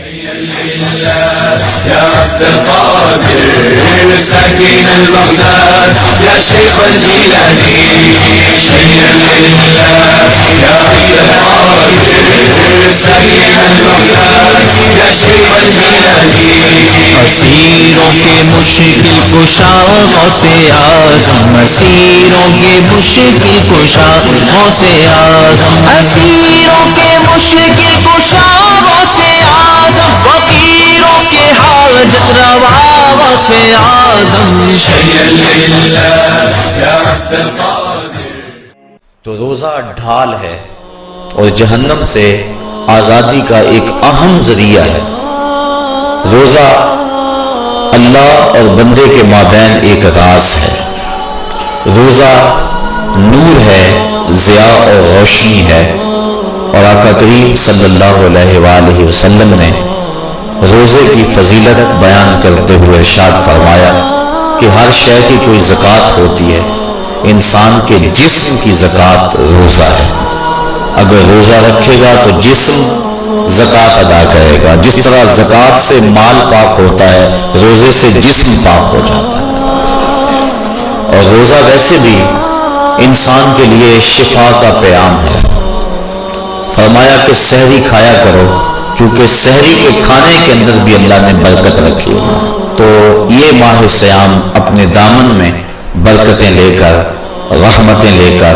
يا عبد القادر ساكن البغداد يا شيخ الجيلاني شيئا لله يا عبد القادر ساكن البغداد يا شيخ الجيلاني اسیروں کے مشکل کشا غوث اعظم اسیروں کے مشکل کشا غوث اعظم اسیروں کے مشکل کشا غوث اعظم فقیروں کے حاجت روا غوث اعظم شيئا لله يا عبد القادر. تو روزہ ڈھال ہے اور جہنم سے آزادی کا ایک اہم ذریعہ ہے. روزہ اللہ اور بندے کے مابین ایک راز ہے. روزہ نور ہے، ضیاء اور روشنی ہے. اور آقا کریم صلی اللہ علیہ وآلہ وسلم نے روزے کی فضیلت بیان کرتے ہوئے ارشاد فرمایا کہ ہر شے کی کوئی زکوٰۃ ہوتی ہے، انسان کے جسم کی زکوٰۃ روزہ ہے. اگر روزہ رکھے گا تو جسم زکوٰۃ ادا کرے گا. جس طرح زکوٰۃ سے مال پاک ہوتا ہے، روزے سے جسم پاک ہو جاتا ہے. اور روزہ ویسے بھی انسان کے لیے شفا کا پیام ہے. فرمایا کہ سحری کھایا کرو، چونکہ سحری کے کھانے کے اندر بھی اللہ نے برکت رکھی ہے. تو یہ ماہ صیام اپنے دامن میں برکتیں لے کر، رحمتیں لے کر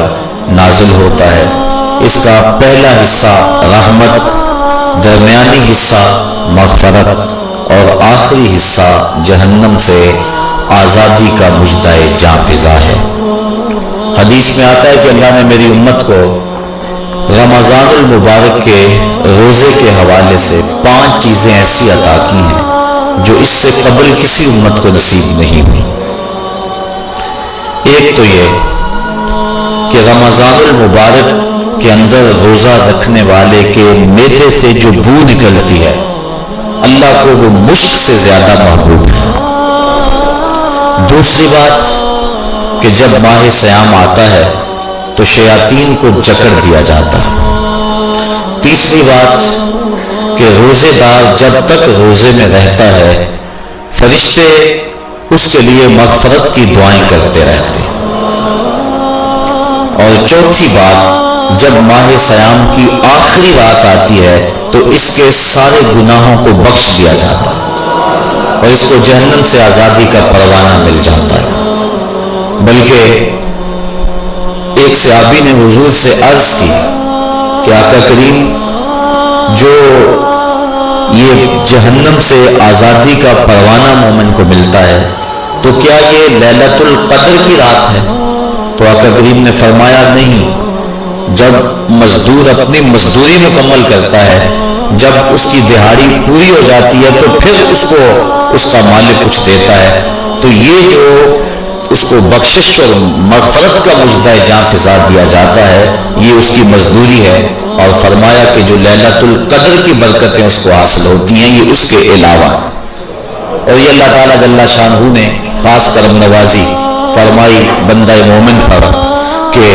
نازل ہوتا ہے. اس کا پہلا حصہ رحمت، درمیانی حصہ مغفرت اور آخری حصہ جہنم سے آزادی کا مژدہ جاں فضا ہے. حدیث میں آتا ہے کہ اللہ نے میری امت کو رمضان المبارک کے روزے کے حوالے سے 5 چیزیں ایسی عطا کی ہیں جو اس سے قبل کسی امت کو نصیب نہیں ہوئی. ایک تو یہ کہ رمضان المبارک کے اندر روزہ رکھنے والے کے میدے سے جو بو نکلتی ہے، اللہ کو وہ مشک سے زیادہ محبوب ہے. دوسری بات کہ جب ماہ صیام آتا ہے تو شیاطین کو جکڑ دیا جاتا ہے. تیسری بات کہ روزے دار جب تک روزے میں رہتا ہے، فرشتے اس کے لیے مغفرت کی دعائیں کرتے رہتے ہیں. اور چوتھی بات، جب ماہ صیام کی آخری رات آتی ہے تو اس کے سارے گناہوں کو بخش دیا جاتا ہے اور اس کو جہنم سے آزادی کا پروانہ مل جاتا ہے. بلکہ ایک صحابی نے حضور سے عرض کی کہ آقا کریم، جو یہ جہنم سے آزادی کا پروانہ مومن کو ملتا ہے تو کیا یہ لیلۃ القدر کی رات ہے؟ تو آقا کریم نے فرمایا نہیں. جب مزدور اپنی مزدوری مکمل کرتا ہے، جب اس کی دہاڑی پوری ہو جاتی ہے تو پھر اس کو اس کا مالک کچھ دیتا ہے، تو یہ جو اس کو بخشش اور مغفرت کا مژدہ جاں فضا دیا جاتا ہے، یہ اس کی مزدوری ہے. اور فرمایا کہ جو لیلۃ القدر کی برکتیں اس کو حاصل ہوتی ہیں، یہ اس کے علاوہ. اور یہ اللہ تعالیٰ جل شانہ نے خاص کرم نوازی فرمائی بندہ مومن پر کہ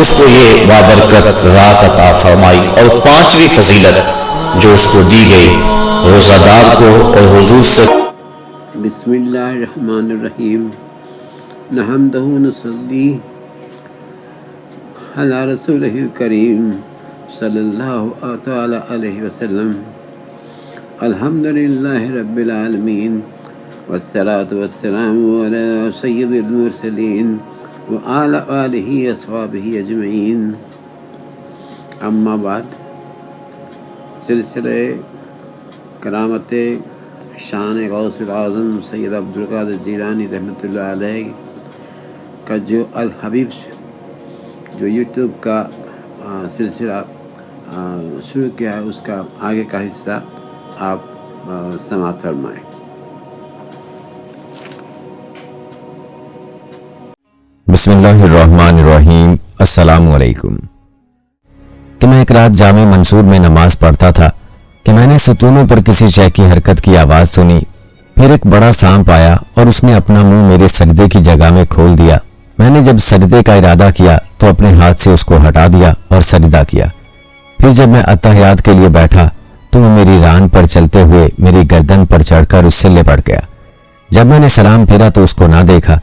اس کو یہ بابرکت رات عطا فرمائی. اور 5ویں فضیلت جو اس کو دی گئی روزہ دار کو اور حضور سے بسم اللہ الرحمن الرحیم نحمدہ نصلی علی رسولہ الکریم صلی اللہ تعالی علیہ وسلم. الحمدللہ رب العالمین والصلاة والسلام علی سید المرسلین وعلی آلہ اصحابہ اجمعین. اما بعد، سلسلہ کرامت شان غوث العظم سید عبدالقادر جیلانی رحمۃ اللہ علیہ کا جو الحبیب جو یوٹیوب کا سلسلہ شروع کیا ہے، اس کا آگے کا حصہ آپ سماعت فرمائیں. بسم اللہ الرحمن الرحیم. السلام علیکم. کہ میں ایک رات جامع منصور میں نماز پڑھتا تھا کہ میں نے ستونوں پر کسی شے کی حرکت کی آواز سنی. پھر ایک بڑا سانپ آیا اور اس نے اپنا منہ میرے سجدے کی جگہ میں کھول دیا. میں نے جب سجدے کا ارادہ کیا تو اپنے ہاتھ سے اس کو ہٹا دیا اور سجدہ کیا. پھر جب میں اتحیات کے لیے بیٹھا تو وہ میری ران پر چلتے ہوئے میری گردن پر چڑھ کر اس سے لپٹ گیا۔ جب میں نے سلام پھیرا تو اس کو نہ دیکھا۔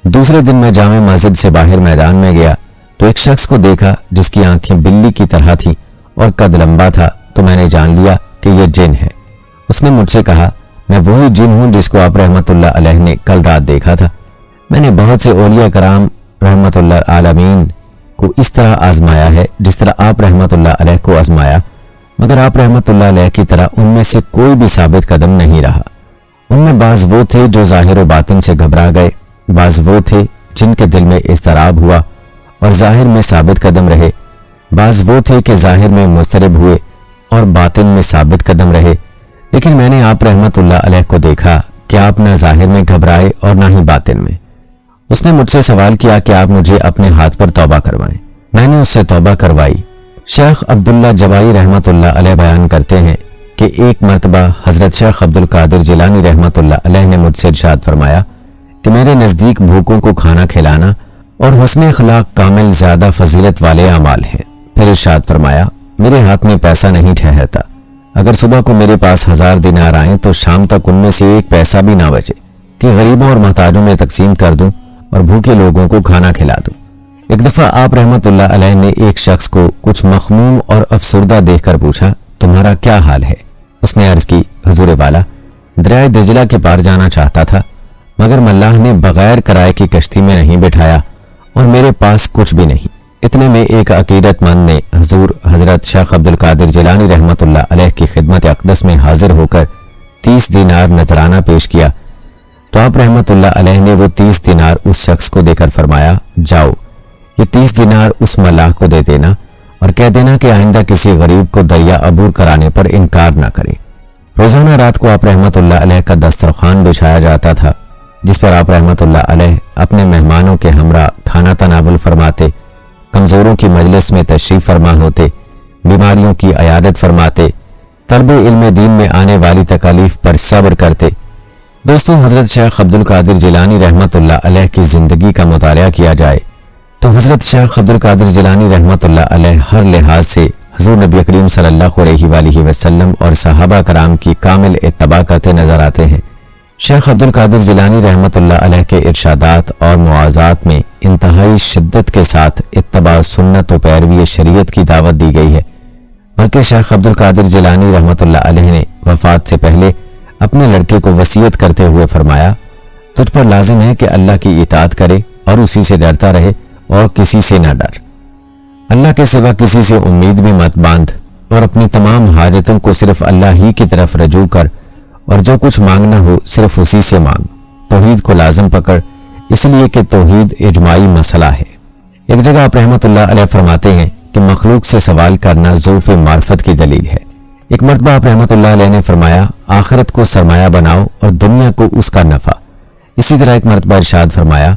دوسرے دن میں جامع مسجد سے باہر میدان میں گیا تو ایک شخص کو دیکھا جس کی آنکھیں بلی کی طرح تھیں اور قد لمبا تھا، تو میں نے جان لیا کہ یہ جن ہے۔ اس نے مجھ سے کہا، میں وہی جن ہوں جس کو آپ رحمت اللہ علیہ نے کل رات دیکھا تھا۔ میں نے بہت سے اولیاء کرام رحمت اللہ عالمین کو اس طرح آزمایا ہے جس طرح آپ رحمت اللہ علیہ کو آزمایا، مگر آپ رحمت اللہ علیہ کی طرح ان میں سے کوئی بھی ثابت قدم نہیں رہا۔ ان میں بعض وہ تھے جو ظاہر و باطن سے گھبرا گئے، بعض وہ تھے جن کے دل میں اضطراب ہوا اور ظاہر میں ثابت قدم رہے، بعض وہ تھے کہ ظاہر میں مضطرب ہوئے اور باطن میں ثابت قدم رہے۔ لیکن میں نے آپ رحمت اللہ علیہ کو دیکھا کہ آپ نہ ظاہر میں گھبرائے اور نہ ہی باطن میں۔ اس نے مجھ سے سوال کیا کہ آپ مجھے اپنے ہاتھ پر توبہ کروائیں۔ میں نے اس سے توبہ کروائی۔ شیخ عبداللہ جبائی رحمت اللہ علیہ بیان کرتے ہیں کہ ایک مرتبہ حضرت شیخ عبد القادر جیلانی رحمت اللہ علیہ نے مجھ سے ارشاد فرمایا کہ میرے نزدیک بھوکوں کو کھانا کھلانا اور حسن اخلاق کامل زیادہ فضیلت والے اعمال ہیں۔ پھر ارشاد فرمایا، میرے ہاتھ میں پیسہ نہیں ٹھہرتا، اگر صبح کو میرے پاس 1000 دینار آئیں تو شام تک ان میں سے ایک پیسہ بھی نہ بچے کہ غریبوں اور محتاجوں میں تقسیم کر دوں اور بھوکے لوگوں کو کھانا کھلا دوں۔ ایک دفعہ آپ رحمت اللہ علیہ نے ایک شخص کو کچھ مخموم اور افسردہ دیکھ کر پوچھا، تمہارا کیا حال ہے؟ اس نے عرض کی، حضور والا، دریائے دجلہ کے پار جانا چاہتا تھا، مگر ملاح نے بغیر کرائے کی کشتی میں نہیں بٹھایا اور میرے پاس کچھ بھی نہیں۔ اتنے میں ایک عقیدت مند نے حضور حضرت شیخ عبد القادر جیلانی رحمت اللہ علیہ کی خدمت اقدس میں حاضر ہو کر 30 دینار نذرانہ پیش کیا تو آپ رحمت اللہ علیہ نے وہ 30 دینار اس شخص کو دے کر فرمایا، جاؤ یہ 30 دینار اس ملاح کو دے دینا اور کہہ دینا کہ آئندہ کسی غریب کو دریا عبور کرانے پر انکار نہ کرے۔ روزانہ رات کو آپ رحمت اللہ علیہ کا دسترخوان بچھایا جاتا تھا جس پر آپ رحمت اللہ علیہ اپنے مہمانوں کے ہمراہ کھانا تناول فرماتے، کمزوروں کی مجلس میں تشریف فرما ہوتے، بیماریوں کی عیادت فرماتے، طلب علم دین میں آنے والی تکالیف پر صبر کرتے۔ دوستو، حضرت شیخ عبد القادر جیلانی رحمت اللہ علیہ کی زندگی کا مطالعہ کیا جائے تو حضرت شیخ عبد القادر جیلانی رحمت اللہ علیہ ہر لحاظ سے حضور نبی کریم صلی اللہ علیہ وآلہ وسلم اور صحابہ کرام کی کامل اتباع کرتے نظر آتے ہیں۔ شیخ عبد القادر جیلانی رحمت اللہ علیہ کے ارشادات اور مواعظات میں انتہائی شدت کے ساتھ اتباع سنت و پیروی شریعت کی دعوت دی گئی ہے، بلکہ شیخ عبد القادر جیلانی رحمت اللہ علیہ نے وفات سے پہلے اپنے لڑکے کو وصیت کرتے ہوئے فرمایا، تجھ پر لازم ہے کہ اللہ کی اطاعت کرے اور اسی سے ڈرتا رہے اور کسی سے نہ ڈر۔ اللہ کے سوا کسی سے امید بھی مت باندھ اور اپنی تمام حاجتوں کو صرف اللہ ہی کی طرف رجوع کر اور جو کچھ مانگنا ہو صرف اسی سے مانگ۔ توحید کو لازم پکڑ، اس لیے کہ توحید اجماعی مسئلہ ہے۔ ایک جگہ آپ رحمت اللہ علیہ فرماتے ہیں کہ مخلوق سے سوال کرنا ضعف معرفت کی دلیل ہے۔ ایک مرتبہ آپ رحمت اللہ علیہ نے فرمایا، آخرت کو سرمایہ بناؤ اور دنیا کو اس کا نفع۔ اسی طرح ایک مرتبہ ارشاد فرمایا،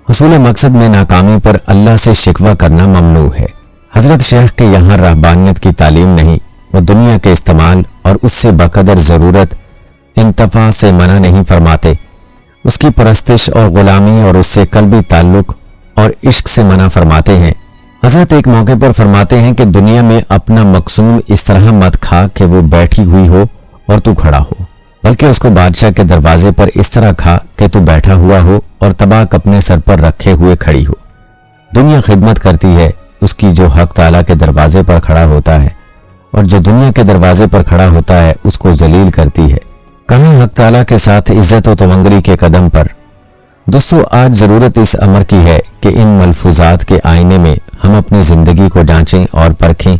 حصول مقصد میں ناکامی پر اللہ سے شکوہ کرنا ممنوع ہے۔ حضرت شیخ کے یہاں رہبانیت کی تعلیم نہیں، وہ دنیا کے استعمال اور اس سے بقدر ضرورت انتفاع سے منع نہیں فرماتے، اس کی پرستش اور غلامی اور اس سے قلبی تعلق اور عشق سے منع فرماتے ہیں۔ حضرت ایک موقع پر فرماتے ہیں کہ دنیا میں اپنا مقسوم اس طرح مت کھا کہ وہ بیٹھی ہوئی ہو اور تو کھڑا ہو، بلکہ اس کو بادشاہ کے دروازے پر اس طرح کھا کہ تو بیٹھا ہوا ہو اور طباق اپنے سر پر رکھے ہوئے کھڑی ہو۔ دنیا خدمت کرتی ہے اس کی جو حق تعالیٰ کے دروازے پر کھڑا ہوتا ہے، اور جو دنیا کے دروازے پر کھڑا ہوتا ہے اس کو ذلیل کرتی ہے۔ کہاں حق تعالیٰ کے ساتھ عزت و تونگری کے قدم پر۔ دوستو، آج ضرورت اس امر کی ہے کہ ان ملفوظات کے آئینے میں ہم اپنی زندگی کو جانچیں اور پرکھیں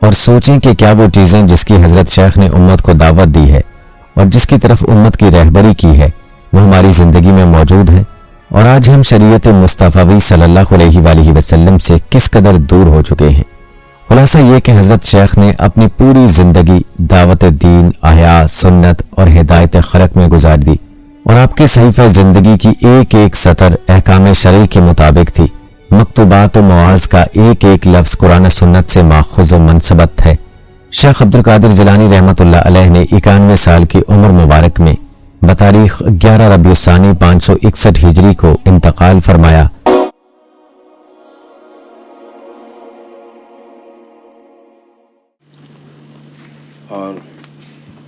اور سوچیں کہ کیا وہ چیزیں جس کی حضرت شیخ نے امت کو دعوت دی ہے اور جس کی طرف امت کی رہبری کی ہے وہ ہماری زندگی میں موجود ہے، اور آج ہم شریعت مصطفی صلی اللہ علیہ وآلہ وسلم سے کس قدر دور ہو چکے ہیں۔ خلاصہ یہ کہ حضرت شیخ نے اپنی پوری زندگی دعوت دین، احیاء سنت اور ہدایت خلق میں گزار دی، اور آپ کے صحیفہ زندگی کی ایک ایک سطر احکام شرعی کے مطابق تھی۔ مکتوبات و مواعظ کا ایک ایک لفظ قرآن سنت سے ماخوذ و منسبت ہے۔ شیخ عبد القادر جیلانی رحمت اللہ علیہ نے 91 سال کی عمر مبارک میں بتاریخ 11 ربیع الثانی 561 ہجری کو انتقال فرمایا۔ اور